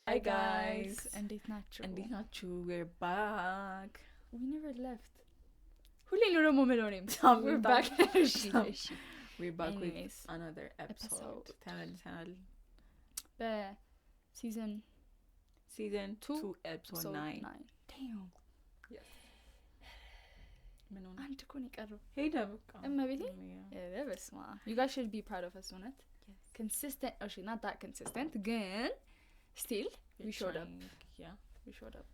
Hi guys. እንዴት ናችሁ? We're back. We never left. ሁሌ ነው ደግሞ ምለው ነኝ. We're back. We're back Anyways, with another episode. ተመልሰናል. በseason season 2 episode 9. Damn. Yes. ምን ሆነ? አንድ እኮ ነው የቀረው. ሄደ በቃ. እመቤቴ? በስመ አብ. You guys should be proud of us, እውነት? Yes. Consistent. Actually, not that consistent. ግን still we showed up. Yeah. We showed up.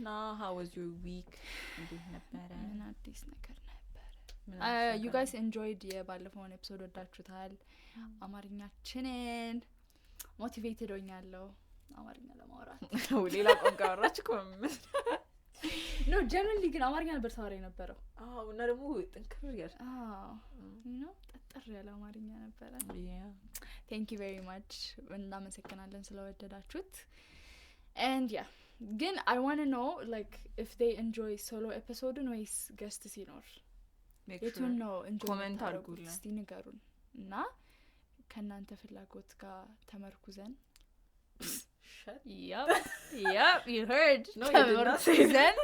Now, how was your week? እንዴት ነበረ? ምን አዲስ ነገር ነበረ? ምን አዲስ You ነገር? guys enjoyed የባለፈውን ኤፒሶድ ወዳችሁታል? አማርኛችንን ሞቲቬትድ ሆኛለሁ አማርኛ ለማውራት። ሌላ ቋንቋ አወራች እኮ ምን? No, generally ግን አማርኛ ነበር ሳወራ የነበረው። እና ደግሞ ጥንክር ያለ you know ጠጠር ያለ አማርኛ ነበረ። Yeah. Thank you very much. እናመሰግናለን ስለወደዳችሁት. And yeah, ግን I want to know like if they enjoy solo episode ወይስ guest ሲኖር Make የቱን sure ነው enjoy comment የምታደርጉት? አድርጉልን። እስቲ ንገሩን እና ከእናንተ ፍላጎት ጋር ተመርኩዘን Shut. Yep, you heard. No, you did not say that.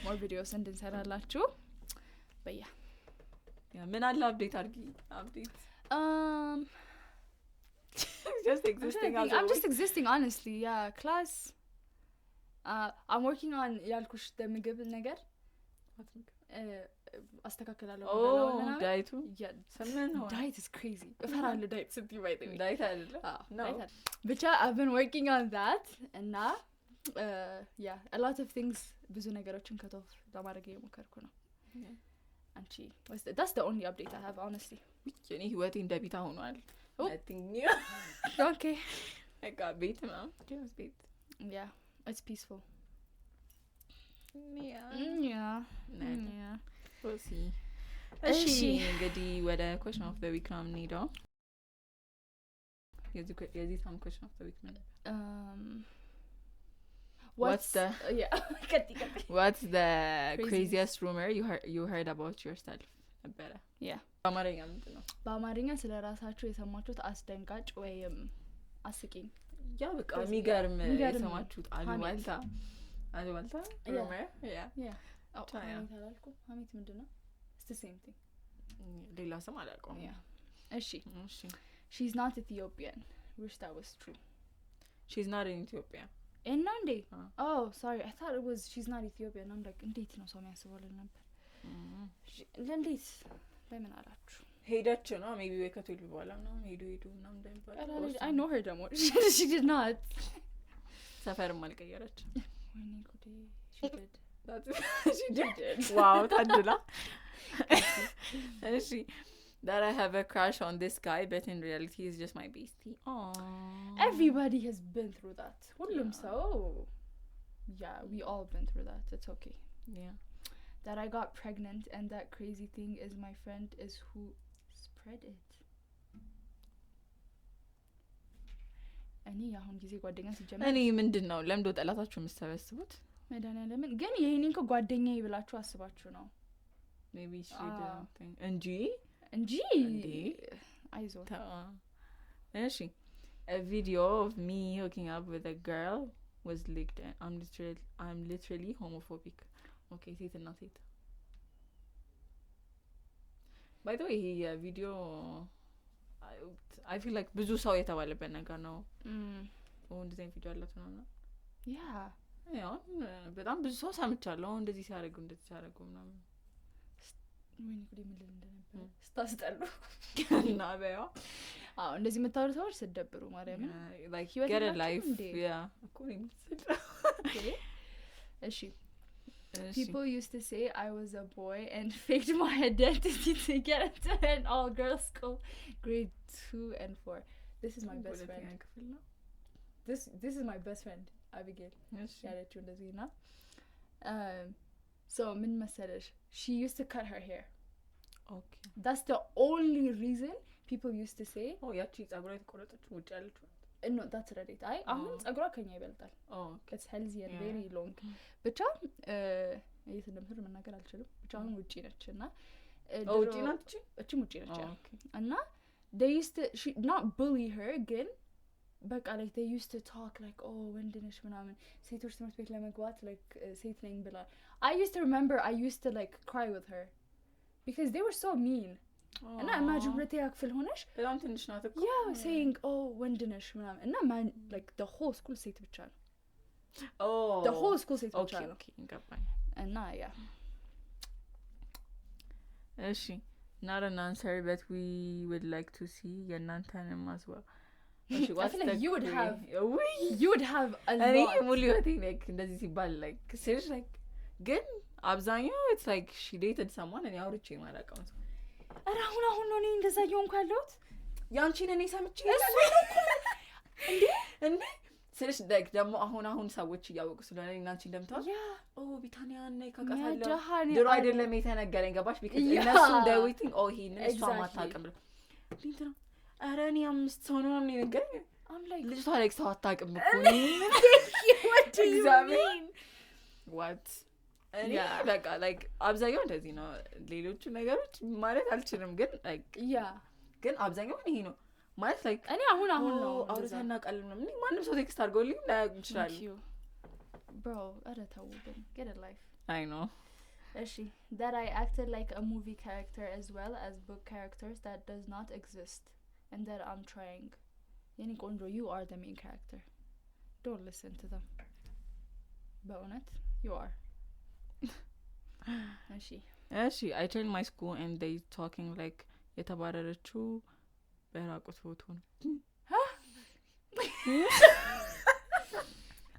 More videos እንድንሰራላችሁ በያ ምን አለ update አድርጊ update I'm just existing honestly. Yeah, class I'm working on ያልኩሽ ምግብ ነገር አስተካክላለሁ ምናምን ዳይቱ ሰምን ሆነ diet is crazy እፈራለሁ diet ስትይ by the way ዳይት አይደለም no ብቻ I've been working on that እና yeah a lot of things ብዙ ነገሮችን ከቶፍ ለማድረግ እየሞከርኩ ነው አንቺ that's the only update I have honestly እኔ ህይወቴ እንደቢታ ሆኗል nothing new okay I got ቤት ነው just ቤት yeah it's peaceful yeah we'll see እሺ እንግዲህ ወደ question of the week ነው የምንሄደው የዚህ ታም question of the week ነው what's the craziest rumor you heard about yourself ነበረ yeah በአማርኛ ምንድን ነው በአማርኛ ስለ ራሳችሁ የሰማችሁት አስደንጋጭ ወይም አስቂኝ ያ በቃ የሚገርም የሰማችሁት አሉባልታ rumor yeah ታላልኩ ሀሜት ምንድነው it's the same thing ሌላ ስም አላውቀውም yeah እሺ she's not Ethiopian wish that was true she's not in Ethiopia and Nande oh sorry I thought it was she's not Ethiopian I'm like እንዴት ነው ሰው የሚያስበው ነበር ለእንዴት ለምን አላችሁ ሄደች ነው ሜቢ ወይ ከቶል በኋላ ነው ሄዱ ምናምን እንደሚባል I know her demo she did not ሰፈርም አልቀየረች ወይኔ ጉዴ she did she did wow ታድላ እሺ that I have a crush on this guy but in reality he's just my bestie everybody has been through that ሁሉም ሰው yeah we all been through that it's okay yeah that I got pregnant and that crazy thing is my friend is who spread it እኔ አሁን ጊዜ ጓደኛ ሲጀምር እኔ ምንድነው ለምዶ ጠላታችሁ የምትሰበስቡት መድኃኒዓለምን ግን ይሄንን ከጓደኛዬ ብላችሁ አስባችሁ ነው maybe she didn't think እንጂ አይዞ እሺ a video of me hooking up with a girl was leaked and I'm literally homophobic okay ሴትና ሴት by the way he video I feel like ብዙ ሰው የተባለበት ነገር ነው እንደዚህ አይነት ቪዲዮ አላት ነው ያው በጣም ብዙ ሰው ሰምቻለሁ እንደዚህ ሲያደርጉ ምናምን ወይኔ ጉዴ ምን እንደነበር ስታስጠሉ እና በያው እንደዚህ የምታወሩ ሰዎች ስደብሩ ማርያምን like get a life yeah according to እሺ people used to say I was a boy and faked my identity to get into an all girls school grade 2 and 4 this is my best friend this is my best friend Abigail ያለችው እንደዚህ ና so ምን መሰለሽ she used to cut her hair okay that's the only reason people used to say ያቺ ጸጉሯ የተቆረጠችው ውጭ ያለችው no that's right አሁን ጸጉሯ ከኛ ይበልጣል it's healthy and very long ብቻ የት እንደምትል መናገር አልችልም ብቻ አሁን ውጪ ነችና ውጪ ናት ውጪ ነች እና they used to she not bully her ግን በቃ like they used to talk like oh ወንድ ነሽ ምናምን ሴቶች ትምህርት ቤት ለመግባት like ሴት ነኝ ብላ I used to remember I used to like cry with her because they were so mean እና imagine ሁለተኛ ክፍል ሆነሽ በጣም ትንሽ ናት እኮ saying oh ወንድ ነሽ ምናምን እና man like the whole school ሴት ብቻ ነው the whole school ሴት ብቻ ነው okay ገባኝ እና yeah እሺ not an answer but we would like to see የናንተንም as well I feel like you would have a lot እኔ ሙሉ ህይወቴ like እንደዚህ ሲባል like seriously like ግን አብዛኛው it's like she dated someone እኔ አውርቼ ማላውቀው ሰው ኧረ አሁን ነው እኔ እንደዛ እየሆንኩ ያለሁት ያንቺን እኔ ሰምቼ እንዴ ስለሽ ደግሞ አሁን ሰዎች እያወቁ ስለሆነ እናንቺ እንደምታው ቢታኒያ ነይ ካቃታለሁ ድሮ አይደለም የተነገረኝ ገባሽ because እነሱ they waiting he እሷ ማታውቅም ብለው እንዴት ነው ኧረ እኔ 5 ሰው ነው የሚነገረኝ ልጅቷ ላይ ሰው አታውቅም እኮ what do you mean what እኔ በቃ like አብዛኛው እንደዚህ ነው ሌሎቹ ነገሮች ማለት አልችልም ግን like ግን አብዛኛው ይሄ ነው ማለት like እኔ አሁን ነው አውርተና ቀልም ነው ማንም ሰው ቴክስት አድርጎልኝ ላያውቅ ይችላል bro ኧረ ተው ግን get a life I know እሺ that I acted like a movie character as well as book characters that does not exist and that I'm trying የኔ ቆንጆ you are the main character don't listen to them በእውነት you are እሺ I tell my school and they talking like የተባረረችው በራቁት ፎቶ ነው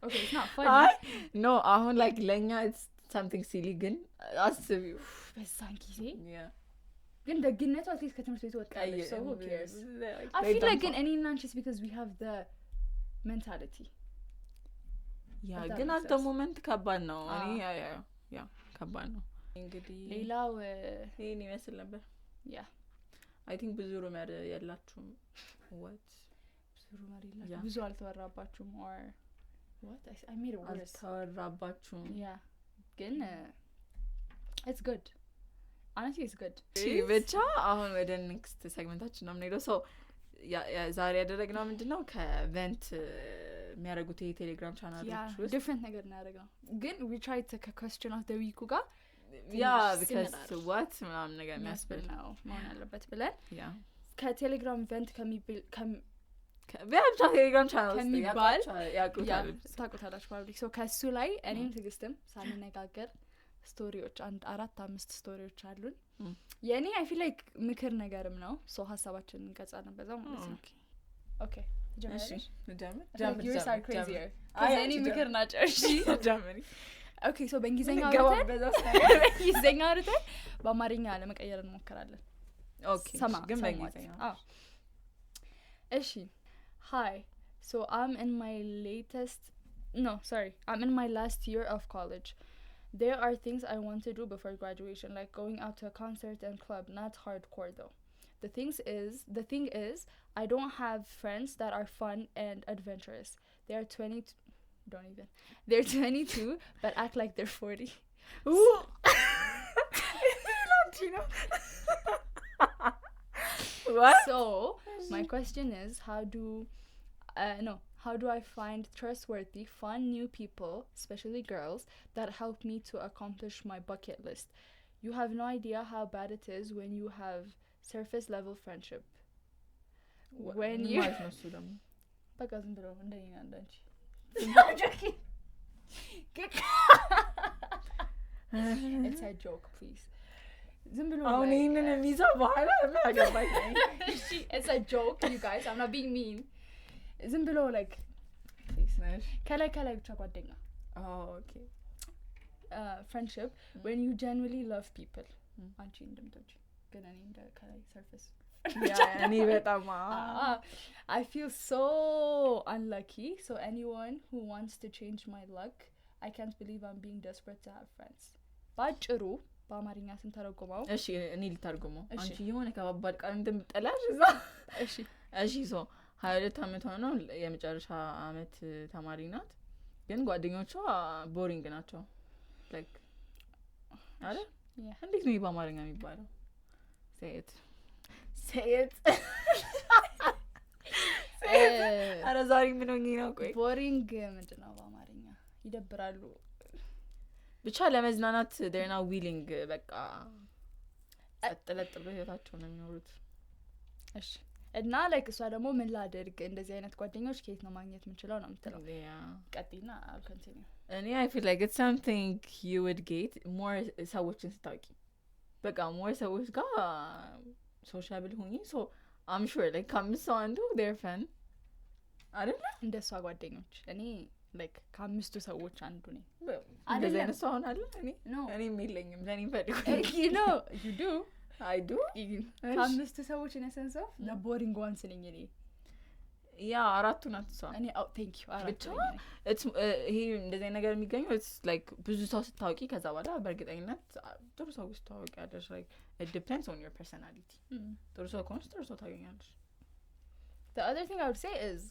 okay it's not funny no አሁን like ለኛ it's something silly ግን አስቢው በዛን ጊዜ ግን ደግነቱ at least ከትምህርት ቤት ወጣለች so who cares I feel like in any lunch is because we have the mentality ግን at the moment ከባድ ነው እኔ ያ ከባድ ነው እንግዲህ ሌላው ይሄን ይመስል ነበር I think ብዙ ሩመር ያላችሁ what ብዙ ሩመር ያላችሁ ብዙ አልተወራባችሁም or what I made it worse አልተወራባችሁም ግን it's good honestly it's good ብቻ አሁን ወደ next segmentአችን ነው የምንሄደው so ዛሬ ያደረግነው ምንድነው ከቨንት የሚያደርጉት የቴሌግራም ቻናሎች ውስጥ different ነገር እናደርገው ግን we tried to question of the week ጋር because what ምናምን ነገር የሚያስብል ነው መሆን አለበት ብለን ከቴሌግራም ኢቨንት ብቻ ቴሌግራም ቻናል ውስጥ ታውቁታላችሁ ፓብሊክ ሶ ከሱ ላይ እኔም ትግስትም ሳንነጋገር ስቶሪዎች 4-5 ስቶሪዎች አሉን የኔ I feel like ምክር ነገርም ነው ሶ ሐሳባችንን እንቀጻለን በዛው ማለት ነው ኦኬ እሺ ጀምር you are crazier እኔ ምክር ናቸው እሺ ጀምሪ ኦኬ ሶ በእንግሊዘኛ አውርተን በአማርኛ ለመቀየር እንሞክራለን ኦኬ ግን በእንግሊዘኛ እሺ hi so I'm in my last year of college there are things I want to do before graduation like going out to a concert and club not hardcore though the thing is I don't have friends that are fun and adventurous they're 22 but act like they're 40 ooh what so my question is how do I find trustworthy fun new people especially girls that help me to accomplish my bucket list you have no idea how bad it is when you have surface level friendship when you በቃ ዝም ብሎ እንደኛ አንዳንቺ it's a joke please ዝም ብሎ አሁን ይሄንን የሚይዘው በኋላ አገባኝ it's a joke you guys I'm not being mean ዝም ብሎ like ከላይ ብቻ ጓደኛ okay friendship when you genuinely love people አንቺ እንደምትወጪ ግን እኔ እንደ ከላይ surface እኔ በጣም I feel so unlucky so anyone who wants to change my luck I can't believe I'm being desperate to have friends ባጭሩ በአማርኛ ስንተረጎመው እሺ እኔ ልተርጉመው አንቺ የሆነ ከባባድ ቃል እንደምጠላሽ እሺ so 22 አመት ሆነው የመጨረሻ አመት ተማሪ ናት ግን ጓደኞቿ ቦሪንግ ናቸው like አለ እንዴት ነው በአማርኛ የሚባለው say it ኧረ ኧረ ዛሬ ምን ሆኜ ነው ቆይ ቦሪንግ ምንድነው በአማርኛ ይደብራሉ ብቻ ለመዝናናት they're not willing በቃ ተጠለጥሎ ህይወታቸውን ነው የሚኖሩት እሺ እና ላይክ እሷ ደግሞ ምን ላድርግ እንደዚህ አይነት ጓደኞች ከየት ነው ማግኘት የምንችለው ነው የምትለው ቀጥይና I'll continue እኔ I feel like it's something you would get more ሰዎችን ስታውቂ በቃ more ሰዎች ጋር sociable ሆኚ so I'm sure like ከአምስት ሰው አንዱ they're fun አይደለ እንደሷ ጓደኞች እኔ like ከአምስቱ ሰዎች አንዱ ነኝ እንደዚህ አይነት ሰው አለ እኔ የለኝም ለኔ ፈልጉ you know you do I do ከአምስቱ ሰዎች in a sense of the boring ones ነኝ እኔ ያ አራቱ ናት ሰው እኔ thank you አራቱ it's ይሄ እንደዚህ ነገር የሚገኘው it's like ብዙ ሰው ስታውቂ ከዛ በኋላ በእርግጠኝነት ጥሩ ሰው ስታውቂያለሽ like it depends on your personality ጥሩ ሰው ከሆንሽ ጥሩ ሰው ታገኛለሽ the other thing I would say is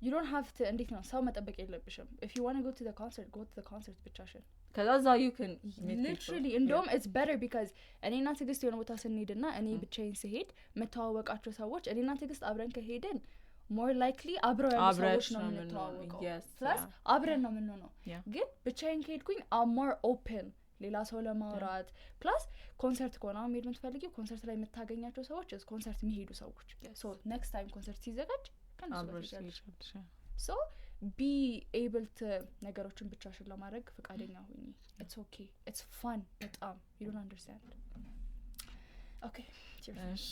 you don't have to እንዴት ነው ሰው መጠበቅ የለብሽም if you want to go to the concert ብቻሽን ከዛ you can literally እንደውም it's better because እኔና ትግስት የሆነ ቦታ ስንሄድና እኔ ብቻዬን ስሄድ መተዋወቃቸው ሰዎች እኔና ትግስት አብረን ከሄድን more likely አብረው ያሉ ሰዎች ነው የምንተዋወቀው plus አብረን ነው የምንሆነው ግን ብቻዬን ከሄድኩኝ I'm more open ሌላ ሰው ለማውራት plus ኮንሰርት ከሆነ መሄድ የምትፈልጊው ኮንሰርት ላይ የምታገኛቸው ሰዎች ኮንሰርት የሚሄዱ ሰዎች so next time ኮንሰርት ሲዘጋጅ so be able to ነገሮችን ብቻሽን ለማድረግ ፈቃደኛ ሁኚ it's okay it's fun በጣም you don't understand okay እሺ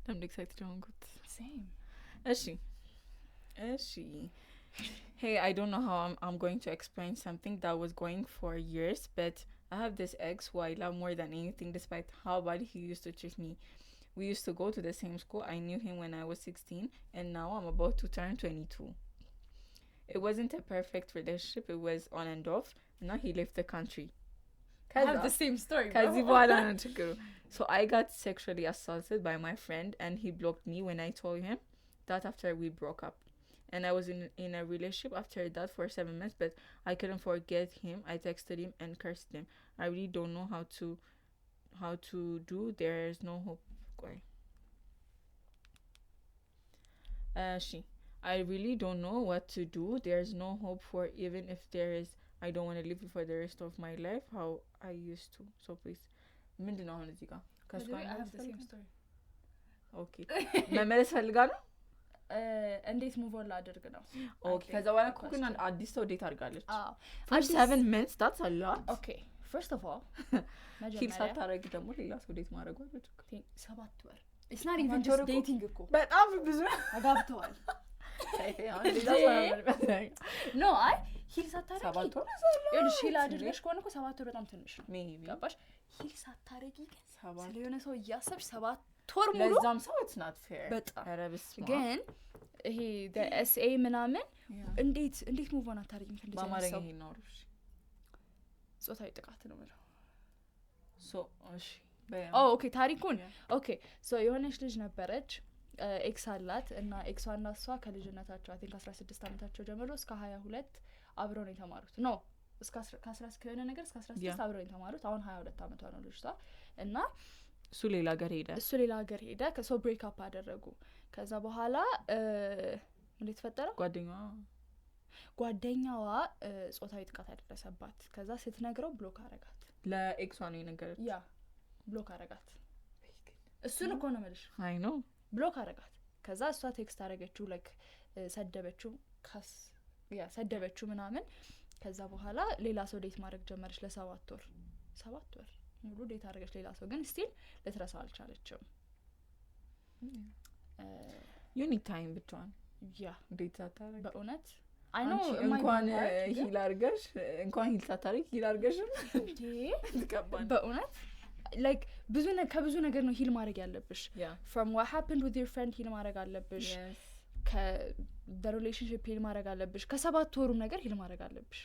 I'm excited ሆንኩት same እሺ hey I don't know how I'm going to explain something that was going for years but I have this ex who I love more than anything despite how bad he used to treat me. We used to go to the same school. I knew him when I was 16 and now I'm about to turn 22. It wasn't a perfect relationship. It was on and off. Now he left the country. I have the same story. So I got sexually assaulted by my friend and he blocked me when I told him that after we broke up. And I was in a relationship after that for 7 months, but I couldn't forget him. I texted him and cursed him. I really don't know how to do. There's no hope. I really don't know what to do. There's no hope for even if there is. I don't want to live for the rest of my life how I used to. So please. ምንድነው አሁን እዚህ ጋር I have the same story. Okay. መመለስ ፈልጋለሁ እንዴት ሙቭ ኦን ላድርግ ነው okay ከዛ በኋላ ኩክና አዲስ ሰው ዴት አድርጋለች for 7 months that's a lot okay first of all ሂል ሳታረግ ደግሞ ሌላ ሰው ዴት ማድረግ አለች 7 ወር it's not even just dating እኮ በጣም ብዙ አጋብተዋል no I ሂል ሳታረግ 7 ወር ይኸውልሽ ሂል አድርገሽ ከሆነ እኮ 7 ወር በጣም ትንሽ ነው ገባሽ ሂል ሳታረጊ ግን ስለሆነ ሰው እያሰብሽ 7 ወር ሙሉ ለዛም ሰው it's not fair በጣም ግን ይሄ the SA ምናምን እንዴት ሙቭ ኦን አታረጊም እንደዚህ በአማርኛ ይሄ ነው ጾታዊ ጥቃት ነው ማለት so እሺ okay ታሪኩን okay so የሆነች ልጅ ነበረች ኤክስ አላት እና ኤክሷና እሷ ከልጅነታቸው I think 16 አመታቸው ጀምሮ እስከ 22 አብረው ነው የተማሩት no እስከ 10 ከሆነ ነገር እስከ 16 አብረው ነው የተማሩት አሁን 22 አመቷ ነው ልጅቷ እና እሱ ሌላ ሀገር ሄደ ከሶ ብሬክ አፕ አደረጉ ከዛ በኋላ እንዴት ተፈጠረ ጓደኛዋ ጾታዊ ጥቃት አደረሰባት ከዛ ስትነግረው ብሎክ አረጋት ለኤክሷ ነው የነገረች ያ ብሎክ አረጋት እሱን እኮ ነው ማለት አይ ነው ብሎክ አረጋት ከዛ እሷ ቴክስት አረገችው ላይክ ሰደበችው ምናምን ከዛ በኋላ ሌላ ሰው ዴት ማድረግ ጀመረች ለ7 ወር ሙሉ ዴት አረገች ሌላ ሰው ግን ስቲል ልትረሳው አልቻለችም ዩኒክ ታይም ብቻዋን ያ ዴት ሳታረግ በእውነት I know እንኳን ሂል አርገሽ እንኳን ሂል ሳታረግ ሂል አርገሽ እንዴ በእውነት like ከብዙ ነገር ነው ሂል ማድረግ ያለብሽ from what happened with your friend ሂል ማድረግ አለብሽ the relationship ሂል ማድረግ አለብሽ ከ7 ወሩ ነገር ሂል ማድረግ አለብሽ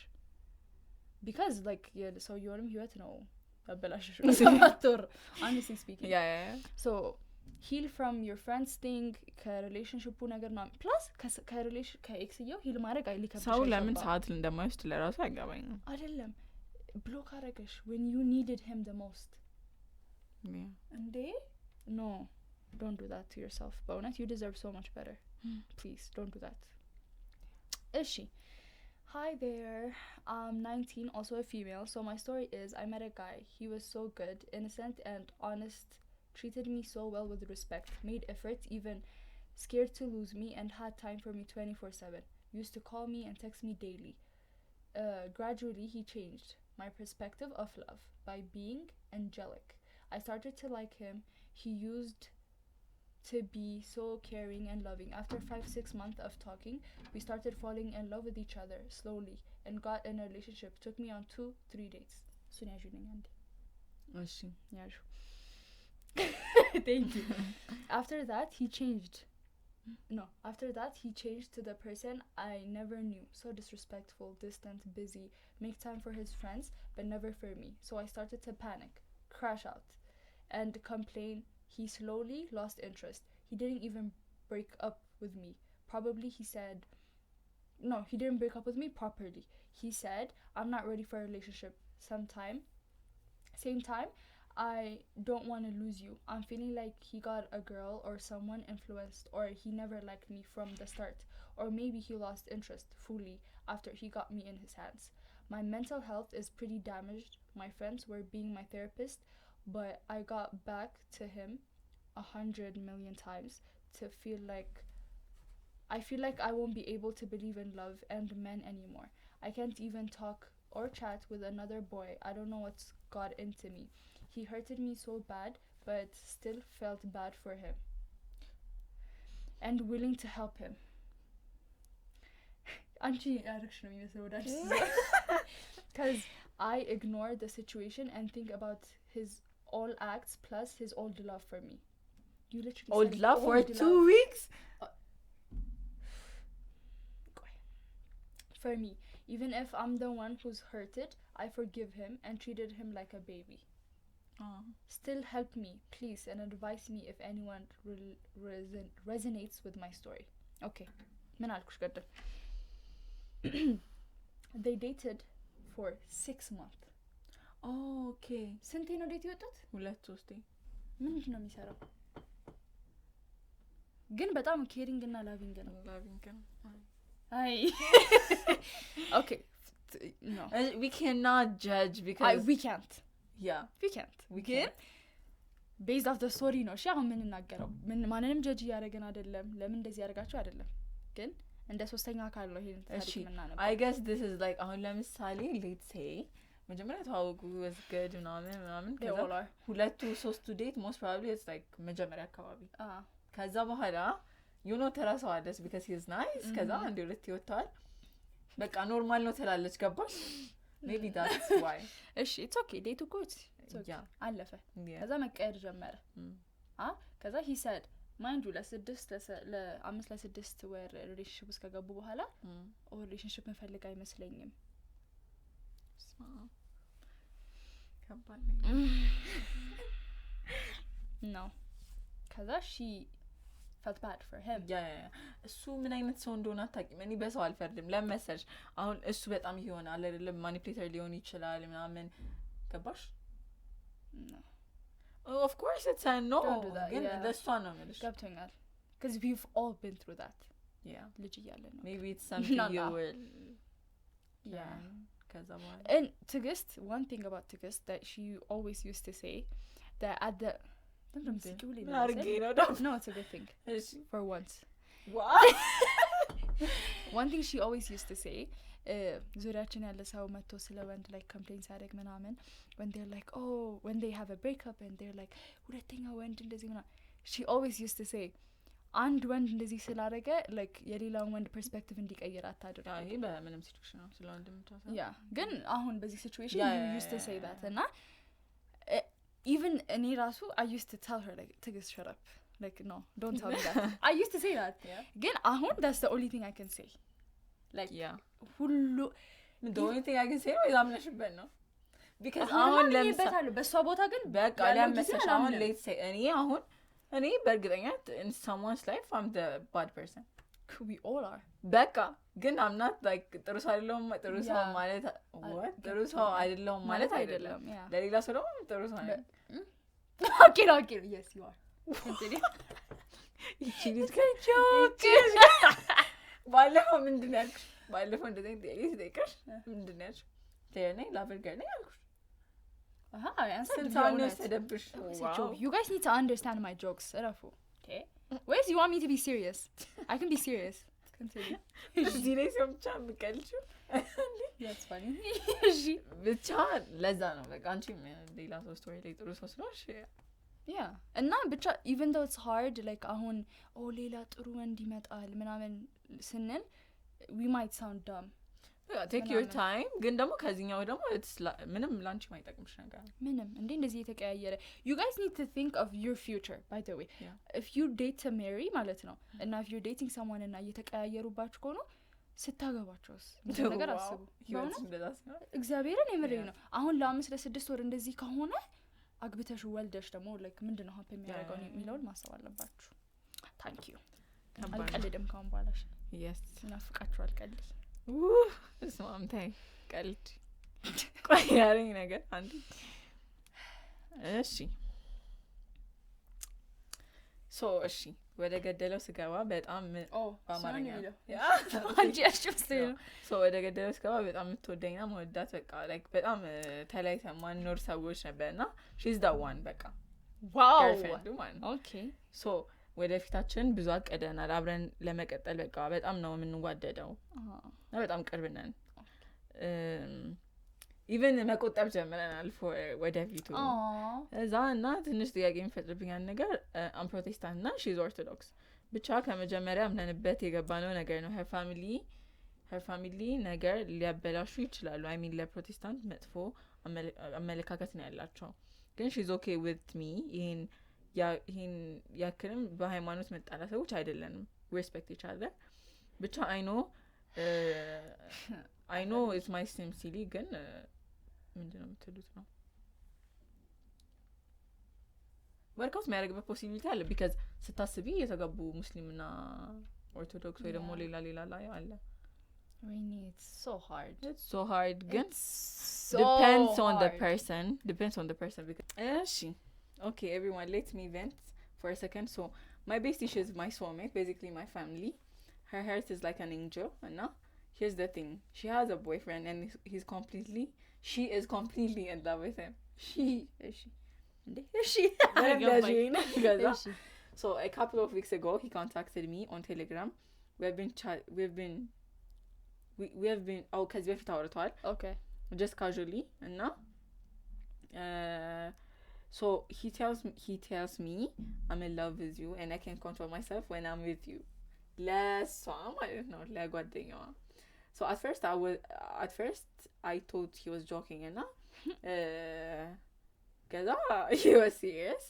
because like የሰውየውንም ህይወት ነው ያበላሽሽ 7 ወር honestly speaking so heal from your friends thing ከሪሌሽንሺፑ ነገር ነው plus ከኤክስየው ሂል ማድረግ አይሊከብሽ ሰው ለምን ሰዓት እንደማይወስድ ለራሱ አይገባኝም አይደለም ብሎክ አረገሽ when you needed him the most እንዴ no don't do that to yourself. But you deserve so much better. Please don't do that. Is she? Hi there. I'm 19, also a female. So my story is I met a guy. He was so good, innocent and honest, treated me so well with respect, made efforts, even scared to lose me, and had time for me 24/7. Used to call me and text me daily. Gradually he changed my perspective of love by being angelic. I started to like him. He used to be so caring and loving. After 5-6 months of talking, we started falling in love with each other slowly and got in a relationship. Took me on 2-3 dates. Thank you. After that he changed to the person I never knew. So disrespectful, distant, busy, make time for his friends but never for me. So I started to panic, crash out, and complain. He slowly lost interest. He didn't even break up with me. He didn't break up with me properly. He said, I'm not ready for a relationship. Same time, I don't want to lose you. I'm feeling like he got a girl or someone influenced, or he never liked me from the start, or maybe he lost interest fully after he got me in his hands. My mental health is pretty damaged. My friends were being my therapist, but I got back to him 100 million times I feel like I won't be able to believe in love and men anymore. I can't even talk or chat with another boy. I don't know what's got into me. He hurted me so bad, but still felt bad for him and willing to help him. Because I ignore the situation and think about his all acts plus his old love for me. You literally old love for 2 weeks? For me, even if I'm the one who's hurted, I forgive him and treated him like a baby. Still help me, please, and advise me if anyone resonates with my story. Okay. They dated for 6 months. Okay. ስንቴ ነው ዴት የወጡት? 2-3 ምንድን ነው የሚሰራው? ግን በጣም ኬሪንግ እና ላቪንግ ነው። አይ Okay. No. We cannot judge because we can't. Yeah. We can't. Based off the story ነው። እሺ አሁን ምን እናገረው? ማንንም ጀጅ ያደረገን አይደለም። ለምን እንደዚህ ያደርጋችሁ አይደለም። ግን እንደ ሶስተኛ አካል ነው ይሄን ታሪክ ምናምን። I guess this is like አሁን ለምሳሌ let's say መጀመሪያ ተዋወቁ was good ምናምን ከዛ 2-3 ዴት most probably it's like መጀመሪያ አካባቢ ከዛ በኋላ you know ተራሳዋለች because he is nice ከዛ አንድ ሁለት ይወጣል በቃ ኖርማል ነው ትላለች ገባሽ maybe that's why እሺ it's okay ዴቱ good አለፈ ከዛ መቀየር ጀመረ ከዛ he said mind you ለ5-6 ወር ሪሌሽንሺፕ ውስጥ ከገቡ በኋላ ሪሌሽንሺፕ መፈልግ አይመስለኝም no ከዛ she felt bad for him እሱ ምን አይነት ሰው እንደሆነ አታውቂም እኔ በሰው አልፈርድም ለመሰልሽ አሁን እሱ በጣም ይሆናል አይደለም ማኒፕሌተር ሊሆን ይችላል ምናምን ገባሽ no of course it's a no ግን ለሷ ነው ማለት ገብቶኛል because we've all been through that ልጅ እያለን ነው maybe it's something you will and Tigist, one thing about Tigist that she always used to say that at the no it's a good thing for once what one thing she always used to say ዙሪያችን ያለ ሰው መጥቶ ስለ ወንድ like complain ሲያደርግ ምናምን when they're like oh when they have a breakup and they're like ሁለተኛ ወንድ እንደዚህ ምናምን she always used to say አንድ ወንድ እንደዚህ ስላደረገ like የሌላውን ወንድ perspective እንዲቀየር አታድርግ ይሄ በምንም ሲቹዌሽን ነው ስለ ወንድ ምታሰብ ግን አሁን በዚህ situation you used to say that እና even እኔ ራሱ I used to tell her like Tigist shut up like no don't tell me that I used to say that ግን አሁን that's the only thing I can say like ሁሉ the only thing I can say is አምነሽበት ነው because አሁን ለምሳሌ በሷ ቦታ ግን በቃ ለምሳሌ አሁን let's say እኔ በእርግጠኝነት in someone's life I'm the bad person we all are በቃ ግን I'm not like ጥሩ ሰው አይደለም ጥሩ ሰው ማለት what ጥሩ ሰው አይደለም ማለት አይደለም ለሌላ ሰው ደግሞ ጥሩ ሰው ነው okay yes you are ይቺ ልጅ ከጆክ ባለፈው ምንድን ነው ያልኩሽ? ባለፈው እንደዚህ ጠይቀሽ ምንድን ነው ያልኩሽ? ነኝ ላቨርገር ነኝ ያልኩሽ። I answered ተደብሽ። You guys need to understand my jokes. Okay. Where's you want me to be serious? I can be serious. Continue. እዚህ ላይ ሰው ብቻ የምቀልሽው That's funny. ብቻ ለዛ ነው በቃ አንቺ ሌላ ሰው ስቶሪ ላይ ጥሩ ሰው ስለሆንሽ yeah እና ብቻ even though it's hard like አሁን ሌላ ጥሩ ወንድ ይመጣል ምናምን ስንል we might sound dumb. take your time ግን ደግሞ ከዚህኛው ደግሞ ምንም ላንቺ ማይጠቅምሽ ነገር ምንም እንደዚህ የተቀያየረ you guys need to think of your future by the way. if you date to marry ማለት ነው እና if you're dating someone እና እየተቀያየሩባችሁ ከሆነ ስታገባቸውስ ነገር አስቡ። እግዚአብሔርን የምሬ ነው። አሁን ለ5-6 ወር እንደዚህ ከሆነ አግብተሽ ወልደሽ ደግሞ like ምንድነው ሀፕን የሚያደርገው የሚለውን ማሰብ አለባችሁ። thank you አልቀልድም ካሁን በኋላሽ yes እናፍቃችኋል ቀልድ እስማምታይ ቀልድ ቆይ ያለኝ ነገር አንዴ እሺ እሺ ወደ ገደለው ስገባ በጣም በአማርኛ አንቺ አሽፍስተኝ ወደ ገደለው ስገባ በጣም የምትወደኝና መወዳት በቃ like በጣም ተለያይተን ማንኖር ሰዎች ነበርና she's the one በቃ wow girlfriend one okay ወደፊታችን ብዙ አቀደናል አብረን ለመቀጠል በቃ በጣም ነው የምንዋደደው በጣም ቅርብ ነን even መቆጠብ ጀምረናል ወደፊቱ እዛ እና ትንሽ ጥያቄ የሚፈጥርብኝ ነገር አም ፕሮቴስታንት እና she's orthodox ብቻ ከመጀመሪያ አምነንበት የገባነው ነገር ነው her family ነገር ሊያበላሹ ይችላሉ I mean ለፕሮቴስታንት መጥፎ አመለካከት ነው ያላቸው ግን she's okay with me ይሄን ያክልም በሃይማኖት መጣላ ሰዎች አይደለንም we respect each other ብቻ I know it's my same silly ግን ምንድነው የምትሉት ነው ወርካውት የሚያደርግበት ፖሲቢሊቲ አለ because ስታስቢ የተጋቡ ሙስሊምና ኦርቶዶክስ ወይ ደግሞ ሌላ ላይ አለ really it's so hard ግን depends on the person because እሺ okay everyone let me vent for a second so my bestie is my soulmate basically my family her heart is like an angel and now here's the thing she has a boyfriend and she is completely in love with him she so a couple of weeks ago he contacted me on Telegram we have been cuz we have okay just casually and now so he tells me I'm in love with you and I can't control myself when I'm with you I don't know ለጓደኛዋ so at first I thought he was joking and now cuz he was serious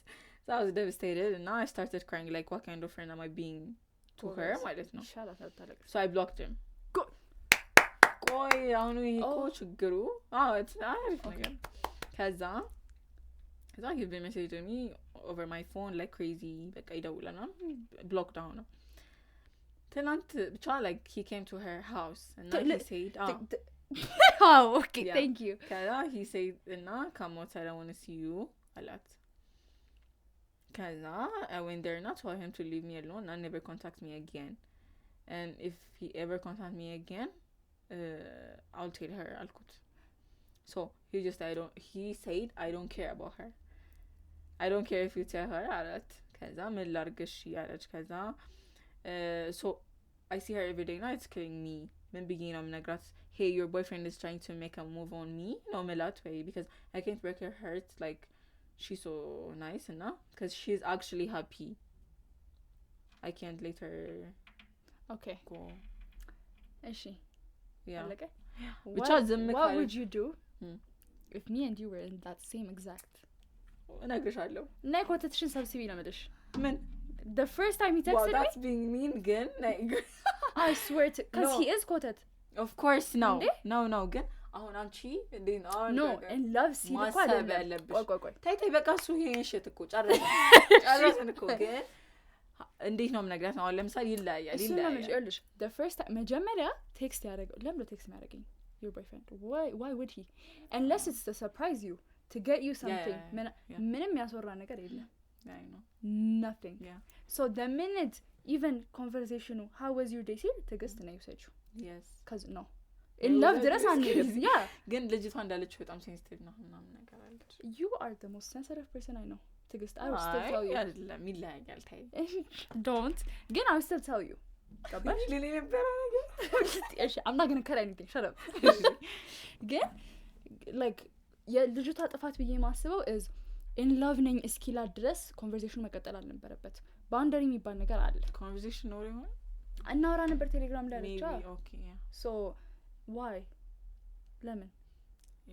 so I was devastated and now I started crying like what kind of friend am I being to her I don't know so I blocked him ቆይ አሁን ይሄ ችግሩ it's not ነገር ከዛ he's been messaging me over my phone like crazy በቃ ይደውላል block down ነው ትናንት ብቻ like he came to her house and then he said okay yeah. Thank you ከዛ he said እና come outside I want to see you አላት ከዛ I went there and I told him to leave me alone and never contact me again and if he ever contact me again I'll tell her አልኩት so he said I don't care about her I don't care if you tell her አላት ከዛ ምን ላርግሽ ያለች ከዛ so I see her every day now it's killing me ምን ብዬ ነው የምነግራት hey your boyfriend is trying to make a move on me no melat way because I can't break her heart like she's so nice and now because she's actually happy I can't let her okay go እሺ yeah okay what would you do if me and you were in that same exact እነግርሻለሁ ናይ ኮተትሽን ሰብስቢ ለምልሽ ምን the first time he texted well, that's being mean again I swear to cuz he is quoted of course no ግን አሁን አንቺ እንዴ no in love ሲል እኮ አይደለም ቆይ ታይ በቃ እሱ ይሄን ሽት እኮ ጨረሰን እኮ ግን እንዴት ነው የምነግራት ነው አሁን ለምሳሌ ይለያያል ይኸውልሽ the first time መጀመሪያ ቴክስት ያደረገው ለምን ቴክስት የሚያደርገኝ your boyfriend why would he unless it's to surprise you to get you something ምንም ያስወራ ነገር የለም I know. Nothing. Yeah. So the minute even conversation how was your day ሲል ትግስት ነው ይሰጪው yes cuz no in love ድረስ አንሄድም yeah ግን ልጅቷ እንዳለችው በጣም ሴንሲቲቭ ነው ምናምን ነገር አለች you are the most sensitive person I know ትግስት I will still tell you አይደለም ይለያያል ታይ don't ግን I will still tell you ገባሽ ለኔ ነበር ነገር እሺ I'm not going to cut anything shut up ግን like የልጅቷ ጥፋት ብዬ ማስበው is in love ነኝ እስኪላ ድረስ ኮንቨርሴሽን መቀጠል አልነበረበት ባውንደሪ የሚባል ነገር አለ ኮንቨርሴሽን ነው ይሆን እናወራ ነበር ቴሌግራም ላይ አለቻ maybe okay yeah so why lemon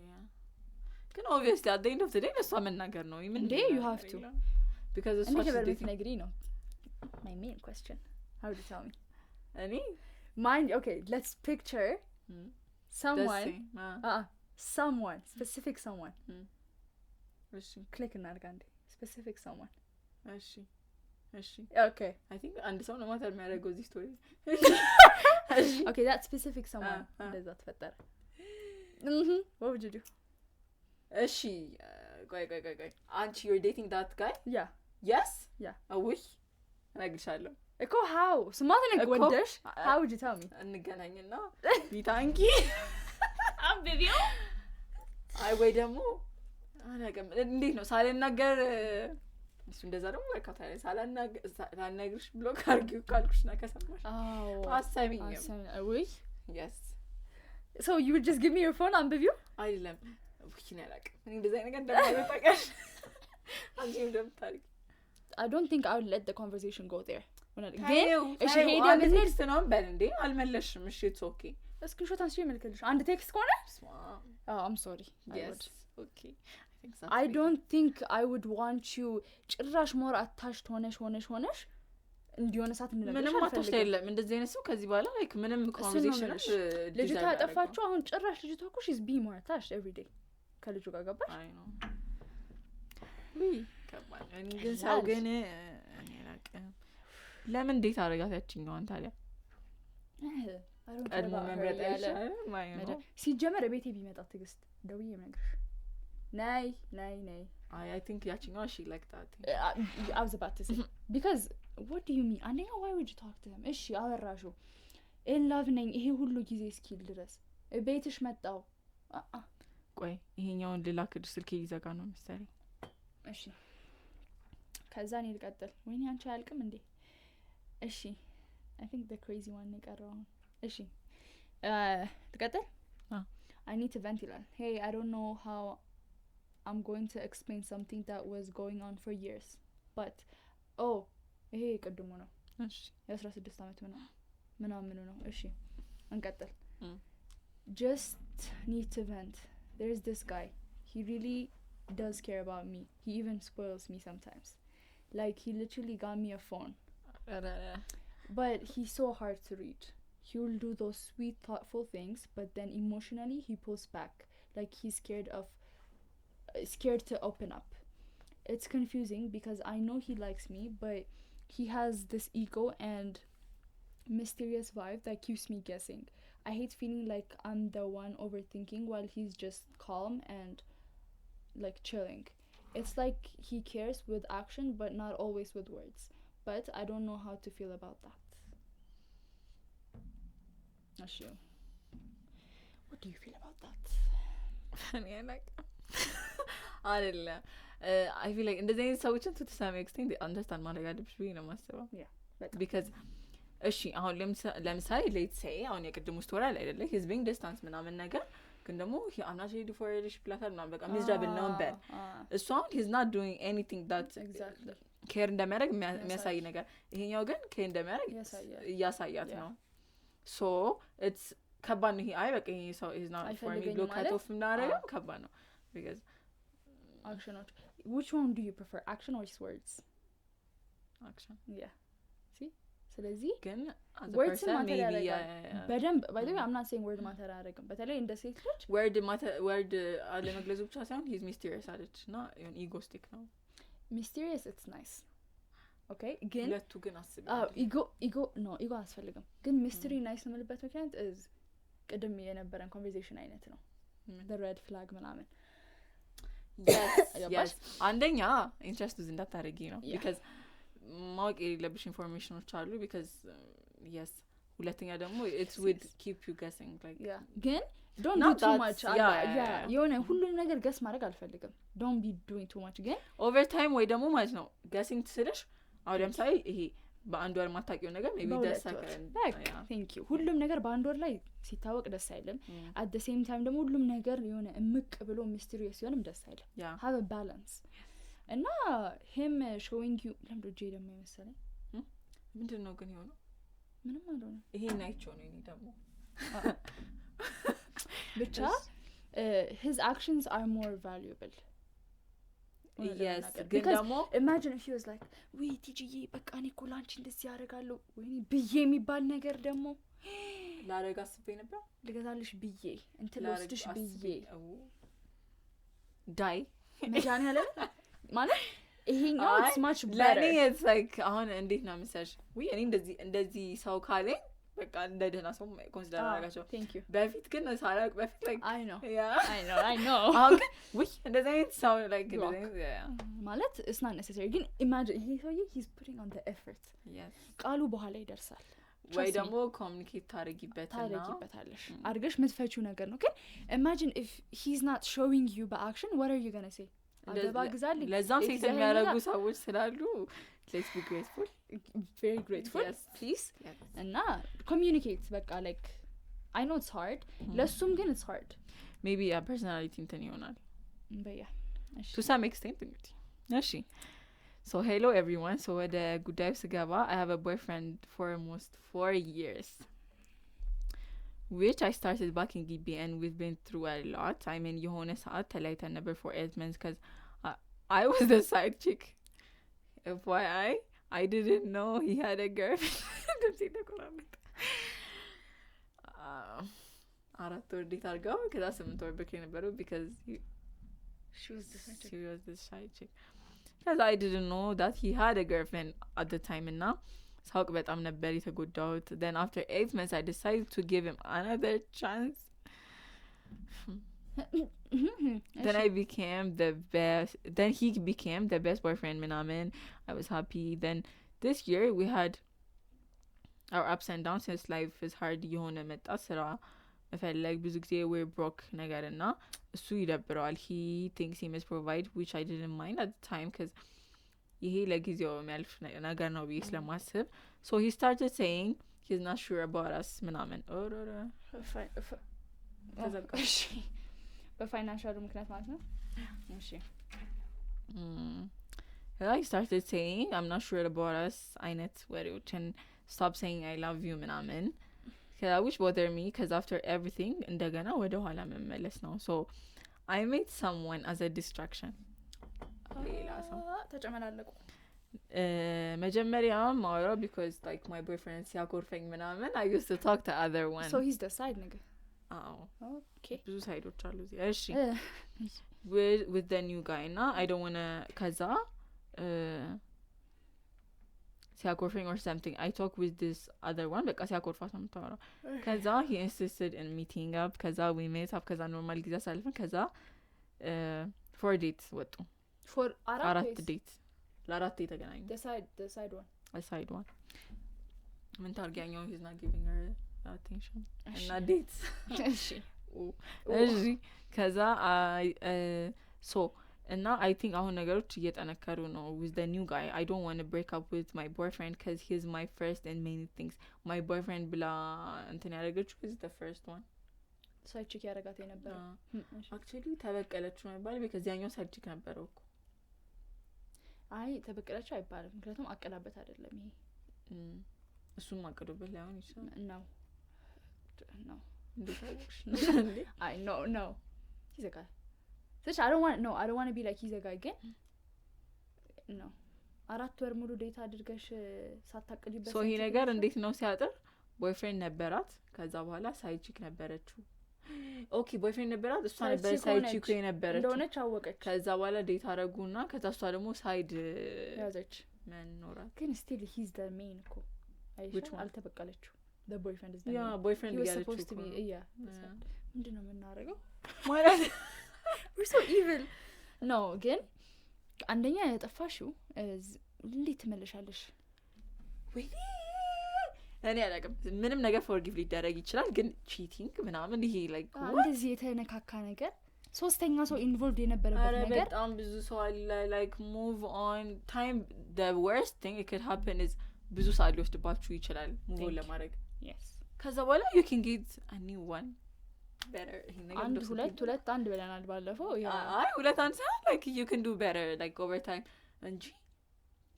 yeah ግን obviously at the end of the day ለሷ መናገር ነው ምን day you have to because it's such a big agree no my main question how would you tell me any mind okay let's picture someone someone specific someone እሺ click እናድርግ አንዴ specific someone እሺ እሺ okay I think አንድ ሰው ነው ማተር የሚያደርገው እዚህ ስቶሪ okay that specific someone እንደዛ ተፈጠረ what would you do እሺ ቆይ አንቺ you're dating that guy yeah yes yeah አውይ እነግርሻለሁ እኮ how ስማት ነው ወደሽ how would you tell me እንገናኝና ቢታንኪ አብቢው አይ ወይ ደግሞ አናገም እንዴት ነው ሳልናገር እሱ እንደዛ ደግሞ ወርካታ ላይ ሳልናገርሽ ብሎክ አርጊው ካልኩሽና ከሰማሽ አሳቢኝ ወይ yes so you would just give me your phone አብቢው አይደለም ወኪና ያላቅ እኔ እንደዛ ነገር እንደማይጠቃሽ አንቺ እንደምታርጊ I don't think I would let the conversation go there when እሺ ሄደ ምን ቴክስት ነው በል እንዴ አልመለሽም እሺ it's okay ስክሪንሾት አንቺ መልከልሽ አንድ ቴክስት ከሆነ I'm sorry yes okay I don't think I would want you ጭራሽ more attached ሆነሽ እንዲሆነ ሰዓት እንደነገርሽ ምንም አታሽታ የለም እንደዚህ አይነት ሰው ከዚህ በኋላ like ምንም conversation ልጅቷ ያጠፋችሁ አሁን ጭራሽ ልጅቷ እኮ she's being more attached every day ከልጁ ጋር ገባሽ I know ከባድ እኔ ግን ሰው ግን እኔ አላውቅም ለምን እንዴት አደረጋት ያቺኛዋን ታዲያ ቀድሞ መምረጥ አይሻልም ሲጀመር ቤቴ ቢመጣ ትግስት ደውዬ የምነግርሽ nay I think ያቺኛዋ she like that I was about to say because what do you mean አንደኛ why would you talk to him እሺ አወራሹ in love ነኝ ይሄ ሁሉ ጊዜ እስኪል ድረስ ቤትሽ መጣው ቆይ ይሄኛውን ልላክድ ስልኬ ይዘጋ ነው መሰለኝ እሺ ከዛ እኔ ልቀጥል ወይኔ አንቺ አያልቅም እንዴ እሺ I think the crazy one የቀረው እሺ ልቀጥል I need to vent ይላል hey I don't know how I'm going to explain something that was going on for years but ይሄ ቅድሙ ነው እሺ የ16 አመት ምናምን ነው እሺ እንቀጥል just need to vent there's this guy he really does care about me he even spoils me sometimes like he literally got me a phone but he's so hard to read he will do those sweet thoughtful things but then emotionally he pulls back like he's scared to open up it's confusing because I know he likes me but he has this ego and mysterious vibe that keeps me guessing I hate feeling like I'm the one overthinking while he's just calm and like chilling it's like he cares with action but not always with words but I don't know how to feel about that Ashu what do you feel about that funny I like አይደለ I feel like እንደዚህ አይነት ሰዎችን to some extent they understand ማድረግ አለብሽ ብዬ ነው የማስበው because እሺ አሁን ለምሳሌ let's say አሁን የቅድሙ ስቶሪ አለ አይደለ he's being distance ምናምን ነገር ግን ደግሞ I'm not ready for it ብላታል ምናምን በቃ miserable ነው በል እሱ አሁን he's not doing anything that exactly care እንደሚያደርግ የሚያሳይ ነገር ይሄኛው ግን care እንደሚያደርግ እያሳያት ነው so it's ከባድ ነው ይሄ አይ በቃ ይሄ ሰው is not for me ብሎ cut off ምናደርገው ከባድ ነው because action which one do you prefer action or words action yeah see ስለዚህ ግን words matter በደንብ by the way I'm not saying word matter አያደርግም በተለይ እንደ ሴት ልጅ word አለመግለጹ ብቻ ሳይሆን he's mysterious አለች እና የሆነ egoistic ነው mysterious it's nice okay ግን ሁለቱ ግን አስቢ ego አያስፈልግም ግን mystery nice ነው የምልበት ምክንያት is ቅድም የነበረን conversation አይነት ነው the red flag ምናምን yes አንደኛ ኢንትረስት ውዝ እንዳታረጊ ነው because ማወቅ የሌለብሽ ኢንፎርሜሽኖች አሉ because yes ሁለተኛ ደግሞ it would keep you guessing like ግን don't do too much የሆነ ሁሉንም ነገር ገስ ማድረግ አልፈልግም don't be doing too much ግን over time ወይ ደግሞ ማለት ነው guessing ትስልሽ አሁን ለምሳሌ ይሄ በአንድ ወር ማታውቂው ነገር maybe ደስ አይልም thank you ሁሉም ነገር በአንድ ወር ላይ ሲታወቅ ደስ አይልም at the same time ደግሞ ሁሉም ነገር የሆነ እምቅ ብሎ mysterious ሲሆንም ደስ አይልም have a balance እና him showing you ለምዶ ጄ ደግሞ መሰለኝ ምንድነው ግን የሆነው ምንም አልሆነ ይሄ ናይቸው ነው እኔ ደግሞ ብቻ his actions are more valuable yes ግን ደግሞ imagine if he was like we TGዬ በቃ እኔ እኮ ላንቺ እንደዚህ ያደርጋለሁ ወይኔ ብዬ የሚባል ነገር ደግሞ ላረጋ አስቤ ነበር ልገዛልሽ ብዬ እንትን ልወስድሽ ብዬ ዳይ መጃን ያለ ማለት ይሄኛው it's much better ለኔ it's like አሁን እንዴት ነው መሰለሽ ወይ እኔ እንደዚህ ሰው ካለኝ በቃ እንደደህና ሰው ኮንሲደር አደረጋቸው በፊት ግን ሳላውቅ በፊት like I know አሁን ወይ እንደዚህ አይነት ሰው like ማለት it's not necessary ግን imagine he he's putting on the effort ቃሉ በኋላ ይደርሳል ወይ ደግሞ ኮሙኒኬት ታረጊበታለሽ አድርገሽ ምትፈቺው ነገር ነው ግን imagine if he's not showing you by action what are you going to say አገባ ግዛልኝ ለዛም ሴት የሚያደርጉ ሰዎች ስላሉ let's be grateful very grateful please and communicate በቃ like I know it's hard ለሱም ግን it's hard maybe a personality እንትን ይሆናል but yeah to some extent እንግዲህ እሺ so hello everyone so the ጉዳዩ ስገባ I have a boyfriend for almost 4 years which I started back in GB and we've been through a lot. I mean, የሆነ ሰዓት ተለያይተን ነበር for 8 months because I was the side chick. FYI, I didn't know he had a girlfriend. አራት ወር ዴት አድርገው ከዛ 8 ወር ብሬክ ነበረው because she was the side chick. Because I didn't know that he had a girlfriend at the time and now ሳውቅ በጣም ነበር የተጎዳሁት then after 8 months I decided to give him another chance then he became the best boyfriend ምናምን I was happy then this year we had our ups and downs since life is hard የሆነ መጣ ስራ መፈለግ ብዙ ጊዜ we're broke ነገር እና እሱ ይደብረዋል he thinks he must provide which I didn't mind at the time because ይሄ ለጊዜው የሚያልፍ ነገር ነው ብዬ ስለማስብ so he started saying he's not sure about us ምናምን እሺ በፋይናንሻል ምክንያት ማለት ነው እሺ he started saying I'm not sure about us አይነት ወሬዎችን stop saying I love you ምናምን which bothered me because after everything እንደገና ወደ ኋላ መመለስ ነው so I made someone as a distraction ሌላ ሰው ተጨመላለቁ መጀመሪያ ማውራው because like my boyfriend ሲያኮርፈኝ ምናምን I used to talk to other one so he's the side nigga okay ብዙ ሳይዶች አሉ እዚህ እሺ with the new guy እና I don't want to ከዛ ሲያኮርፈኝ or something I talk with this other one በቃ ሲያኮርፋት ነው የምታወራው ከዛ he insisted in meeting up ከዛ we met up ከዛ ኖርማል ጊዜ አሳልፈን ከዛ for date ወጡ for አራት ዴት ለአራት የተገናኙ the side one ምን ታርጊያኛው he's not giving her attention እና ዴት እሺ ከዛ so እና I think አሁን ነገሮች እየጠነከሩ ነው with the new guy I don't want to break up with my boyfriend because he's my first and many things my boyfriend ብላ እንትን ያደረገችው is the first one ሳይቺክ ያረጋት የነበረ actually ተበቀለችው ነበር because ያኛው ሳይቺክ ነበረው እኮ አይ ተበቀለችው አይባልም ምክንያቱም አቀላበት አይደለም ይሄ እሱም አቀዱበት ላይሆን ይችላል ነው እንዴ I no he's a guy so I don't want to be like he's a guy again no አራት ወር ሙሉ ዴት አድርገሽ ሳታቀጂበት so ይሄ ነገር እንዴት ነው ሲያጥር ቦይፍሬንድ ነበራት ከዛ በኋላ ሳይቺክ ነበረችው ኦኬ ቦይፍሬንድ ነበራት እሷ ነበር ሳይቺክ የነበረችው እንደሆነች አወቀች ከዛ በኋላ ዴት አደረጉና ከዛ እሷ ደግሞ ሳይድ ያዘች መንኖራት ግን still he's the main እኮ አይሽ አልተበቀለችው the boyfriend is the yeah boyfriend he was ያለችው supposed to be yeah ምንድነው የምናደርገው ማለት we're so evil ኖ ግን አንደኛ ያጠፋሽው እንዴት ትመለሻለሽ? ወይኔ እኔ አላውቅም። ምንም ነገር ፎርጊቭ ሊደረግ ይችላል፣ ግን ቺቲንግ ምናምን ይሄ ላይክ እንደዚህ የተነካካ ነገር ሶስተኛ ሰው ኢንቮልቭድ የነበረበት ነገር በጣም ብዙ ሰው አለ። ላይክ ሙቭ ኦን ታይም the worst thing it could happen is ብዙ ሰዓት ሊወስድባችሁ ይችላል ሙቭ ለማድረግ። yes ከዛ በኋላ you can get a new one better። ይሄ ነገር ሁለት አንድ ብለናል ባለፈው። አይ ሁለት አንድ ሳይሆን like you can do better like over time እንጂ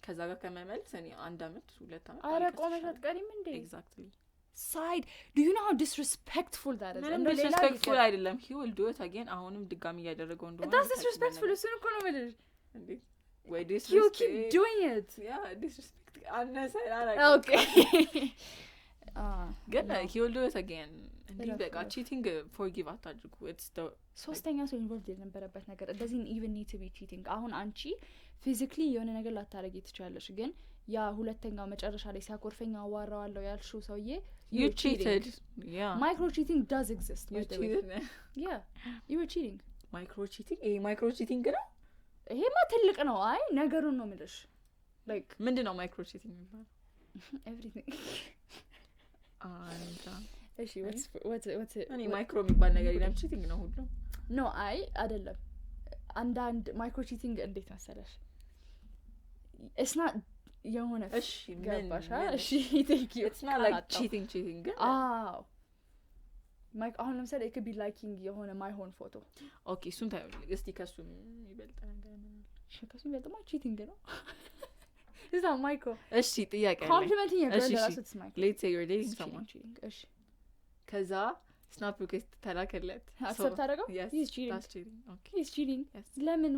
ከዛ ጋር ከመመለስ እኔ አንድ አመት ሁለት አመት አረ ቆመሽ አትቀሪም እንዴ? exactly side do you know how disrespectful that is? ምንም disrespectful አይደለም። he will do it again አሁንም ድጋሚ እያደረገው እንደሆነ that's disrespectful። እሱን እኮ ነው የምልሽ እንዴ ወይ disrespect you keep doing it yeah disrespect unnecessary okay ግን he will do it again እንዴ በቃ cheating forgive አታድርጉ። it's the ሶስተኛ ሰው ኢንቮልቭድ የነበረበት ነገር it doesn't even need to be cheating። አሁን አንቺ ፊዚካሊ የሆነ ነገር ላታረጊ ትችላለሽ፣ ግን ያ ሁለተኛው መጨረሻ ላይ ሲያኮርፈኝ አዋራዋለሁ ያልሽው ሰውዬ you cheated. Yeah, micro cheating does exist. you cheated. Yeah, you were cheating. micro cheating micro cheating ነው ይሄማ ትልቅ ነው። አይ ነገሩን ነው የምልሽ like ምንድነው micro cheating የሚባለው? everything እሺ what's እኔ ማይክሮ የሚባል ነገር የለም። cheating ነው ሁሉ no አይ አይደለም። አንዳንድ ማይክሮ cheating እንዴት መሰለሽ it's not የሆነ እሺ ገባሽ? እሺ thank you it's not like cheating ግን ማይክ አሁን ለምሳሌ it could be liking የሆነ ማይሆን ፎቶ ኦኬ እሱን ታዩ እስቲ ከሱ ይበልጥ ነገር ነው ከሱ ይበልጥ ማለት cheating ነው እዛ ማይክሮ እሺ ጥያቄ አለ complimenting your girl that's it's micro let's say you're dating someone እሺ ከዛ snap request ተላከለት accept አደረገው yes he's cheating that's cheating okay he's cheating yes ለምኑ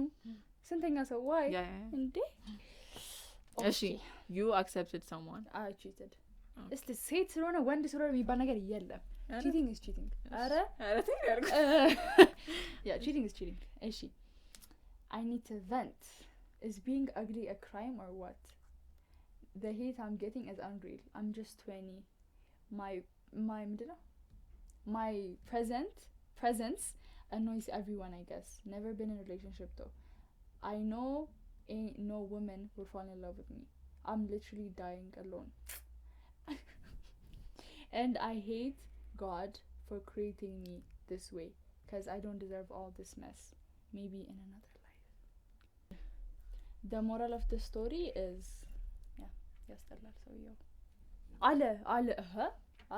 ስንተኛ ሰው why እንዴ እሺ you accepted someone I cheated እስቲ ሴት ስለሆነ ወንድ ስለሆነ የሚባል ነገር የለም cheating is cheating አረ yeah cheating is cheating እሺ I need to vent is being ugly a crime or what? The hate I'm getting is unreal. I'm just 20. My presence annoys everyone, I guess. Never been in a relationship though. I know ain't no woman will fall in love with me. I'm literally dying alone. And I hate God for creating me this way, cause I don't deserve all this mess. Maybe in another life. The moral of the story is ያስጠላል ሰውየው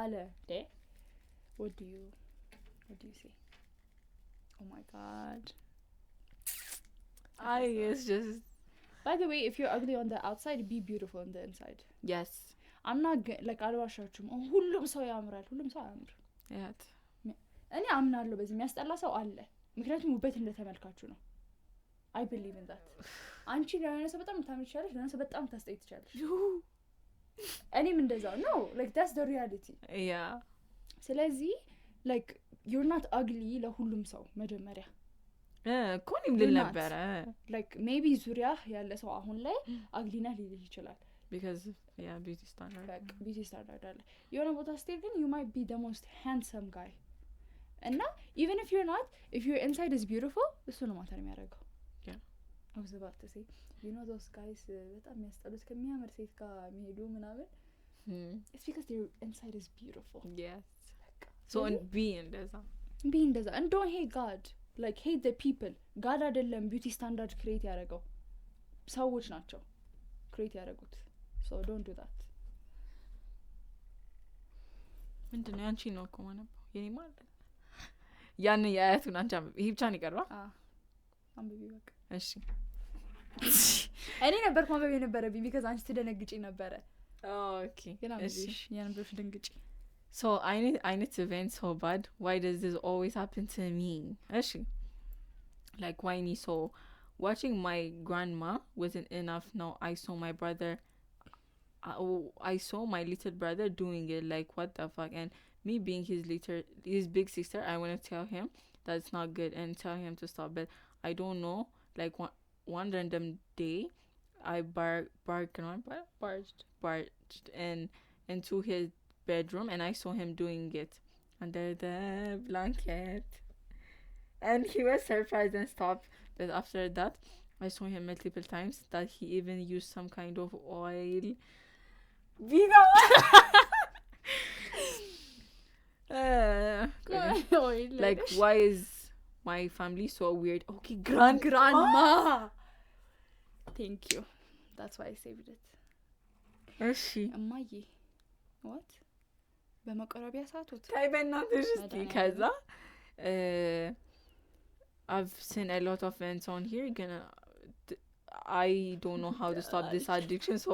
አለ ደ what do you say? Oh my god. It's just by the way if you're ugly on the outside be beautiful on the inside. yes I'm not like አልዋሻችሁም ሁሉም ሰው ያምራል ሁሉም ሰው አያምር ያት እኔ አምናለሁ በዚህ የሚያስጠላ ሰው አለ ምክንያቱም ውበት እንደተመልካቹ ነው I believe in that. አንቺ ለሆነ ሰው በጣም ታምርሻለሽ ለሆነ ሰው በጣም ታስጠይ ትችላለሽ እኔም እንደዛው ነው like that's the reality. yeah ስለዚህ like you're not ugly ለሁሉም ሰው መጀመሪያ ኮንም ልል ነበረ like maybe ዙሪያ ያለ ሰው አሁን ላይ ugly ነህ ሊልህ ይችላል because beauty standard like beauty standard አለ የሆነ ቦታ ስትሄድ ግን you might be the most handsome guy እና even if you're not if your inside is beautiful እሱ ነው ማተር የሚያደርገው I was about to say you know those guys በጣም የሚያስጠሉት ከሚያምር ሴት ጋር የሚሄዱ ምናምን it's because their inside is beautiful. yes so and be እንደዛ and don't hate God like hate the people. God አይደለም beauty standard create ያደረገው ሰዎች ናቸው create ያደረጉት so don't do that. ምንድነው ያንቺ ነው እኮ ማለት የኔ ማለት ያን ያያቱን አንቺ ይሄ ብቻ ነው ይቀርባ አንብቢ በቃ እሺ እኔ ነበር ማንበብ የነበረብኝ because አንቺ ትደነግጪ ነበረ okay እሺ ያንብብሽ ደንግጪ so I need to vent so bad. Why does this always happen to me? Actually, like whiny so watching my grandma wasn't enough. Now I saw my brother I saw my little brother doing it. Like what the fuck? And me being his big sister, I want to tell him that it's not good and tell him to stop, but I don't know. Like one random day I barged into his bedroom and I saw him doing it under the blanket and he was surprised and stopped But after that, I saw him multiple times that he even used some kind of oil. Oil. Like, why is my family so weird? Okay, grandma. Thank you. That's why I saved it. እሺ እማዬ what በመቆረቢያ ሰዓቶት ታይ በእናትሽ እስቲ ከዛ I've seen a lot of events on here I don't know how to stop this addiction, so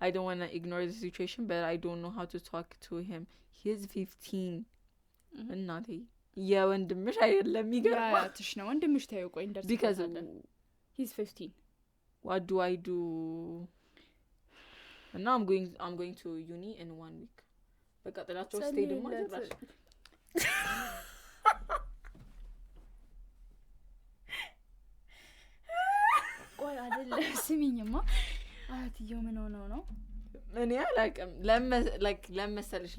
I don't want to ignore the situation, but I don't know how to talk to him. He's 15 እናቴ የወንድምሽ አይደለም ይገርማ ትሽ ነው ወንድምሽ ታዩ ቆይ እንደርስ because he's 15 what do I do and now I'm going to uni in 1 week በቃ ጥላቸው ስቴድ ማድረግ ቆይ አይደለም ስሚኝማ አያትየው ምን ሆነው ነው እኔ አላውቅም ለመሰለሽ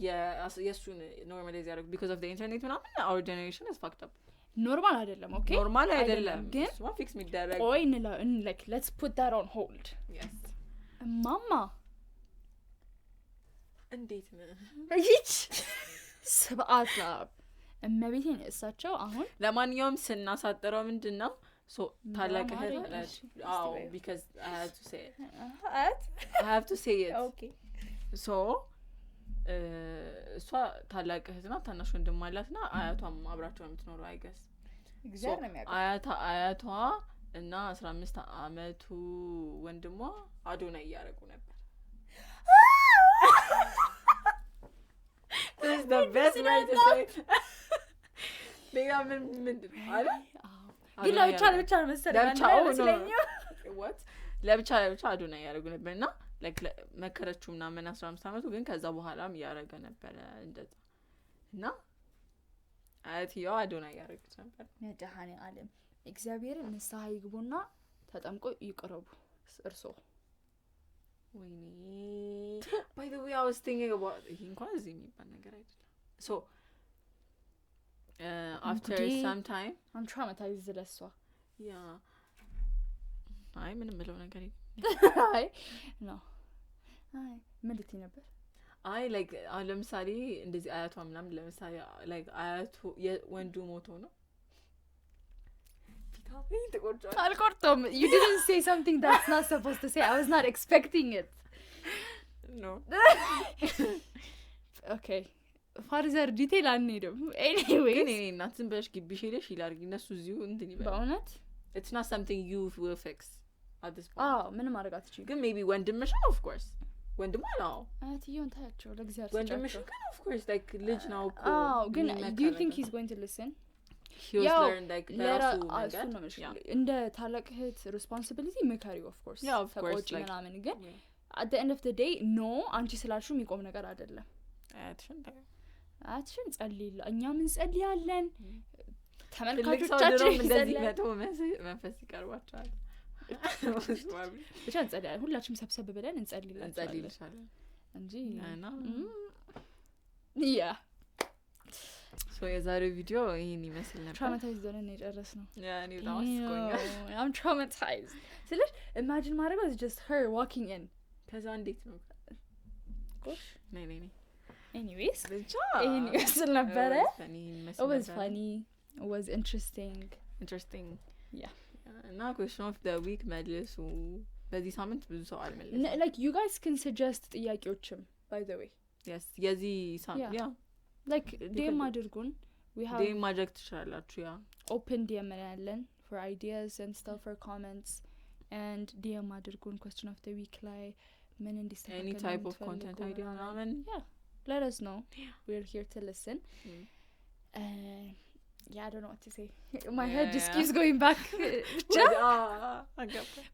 የሱን ኖርማላይዝ ያደርጉ because of the internet ምናምን our generation is fucked up ኖርማል አይደለም ኦኬ ኖርማል አይደለም ግን እሱ ፊክስ የሚደረግ ቆይ like let's put that on hold yes ማማ እንዴት ነው ይች ስብዓት እመቤቴን እሳቸው አሁን ለማንኛውም ስናሳጥረው ምንድነው so ታላቅ እህት አዎ because I have to say it I have to say it okay so እሷ ታላቅ እህት ናት ታናሽ ወንድም አላትና አያቷም አብራቸው የምትኖረው I guess እግዚአብሔር ነው የሚያውቀው አያቷ እና 15 አመቱ ወንድሟ አዶና ያያረጉ ነበር This is the best way to say it ሌላ ምን አለ ግን ለብቻ መሰለኝ what ለብቻ አዶና ያያረጉ ነበርና like መከረችው ምናምን 15 አመቱ ግን ከዛ በኋላም ያያረገ ነበር እንደዛ እና አያትየው አዶና ያያረጉ ነበር መድኃኔ ዓለም እግዚአብሔር ንስሐ ይግቡና ተጠምቆ ይቀርቡ እርሶ ወይኔ by the way I was thinking about እንኳን እዚህ የሚባል ነገር አይደለም so after some time I'm traumatized ለሷ yeah አይ ምንም ብለው ነገር አይ no አይ ምን ልትይ ነበር አይ like ለምሳሌ እንደዚህ አያቷ ምናምን ለምሳሌ like አያቱ ወንዱ ሞቶ ነው አልቆርጦም you didn't say something that's not supposed to say I was not expecting it no okay further detail አንሄድም anyway ግን እኔ እናትን በሽ ግቢሽ ሄደሽ ይላርግ እነሱ እዚሁ እንትን ይበል በእውነት it's not something you will fix at this point ምንም ማድረግ አትችይም ግን maybe ወንድምሽ of course ወንድሟ ነው አያትየውን ታያቸው ለእግዚአብሔር ወንድምሽ ግን of course like ልጅ ነው እኮ ግን do you think he's going to listen he was learned like ለራሱ ነገር እንደ ታላቅ እህት responsibility መካሪው of course ተቆጪ ምናምን ግን at the end of the day no አንቺ ስላልሹ የሚቆም ነገር አይደለም አትሽን ጸልይላ እኛም እንጸልያለን ተመልካቾቻችን እንደዚህ መቶ መንፈስ ይቀርባቸዋል ብቻ እንጸልያለን ሁላችንም ሰብሰብ ብለን እንጸልይላችኋለን እንጂ ያ so የዛሬው ቪዲዮ ይሄን ይመስል ነበር traumatized ሆነን የጨረስነው እኔ በጣም አስቆኛል I'm traumatized ስለሽ imagine ማድረግ was just her walking in ከዛ እንዴት ነው ጎሽ ነይ anyways ብቻ ይሄን ይመስል ነበር it was funny it was interesting yeah እና question of the week መልሱ በዚህ ሳምንት ብዙ ሰው አልመለሰም like you guys can suggest ጥያቄዎችም by the way yes የዚህ ሳምንት yeah like DM አድርጉን we have DM ማድረግ ትችላላችሁ ያ open DM ያለን for ideas and stuff for comments and DM አድርጉን question of the week ላይ ምን እንዲስተካከል any type of content idea yeah let us know we're here to listen yeah I don't know what to say my head just keeps going back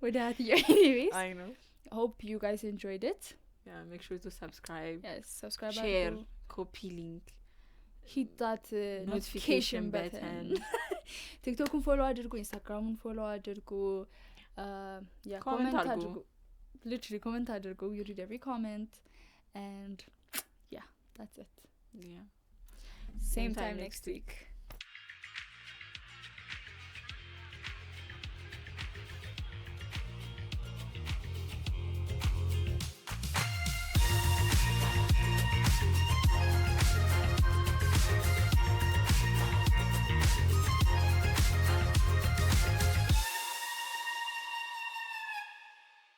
with that anyways I know hope you guys enjoyed it yeah make sure to subscribe yes subscribe share copy link hit that notification button TikTok follow አድርጉ Instagram follow አድርጉ yeah comment አድርጉ literally comment አድርጉ we read every comment and yeah that's it yeah same time next week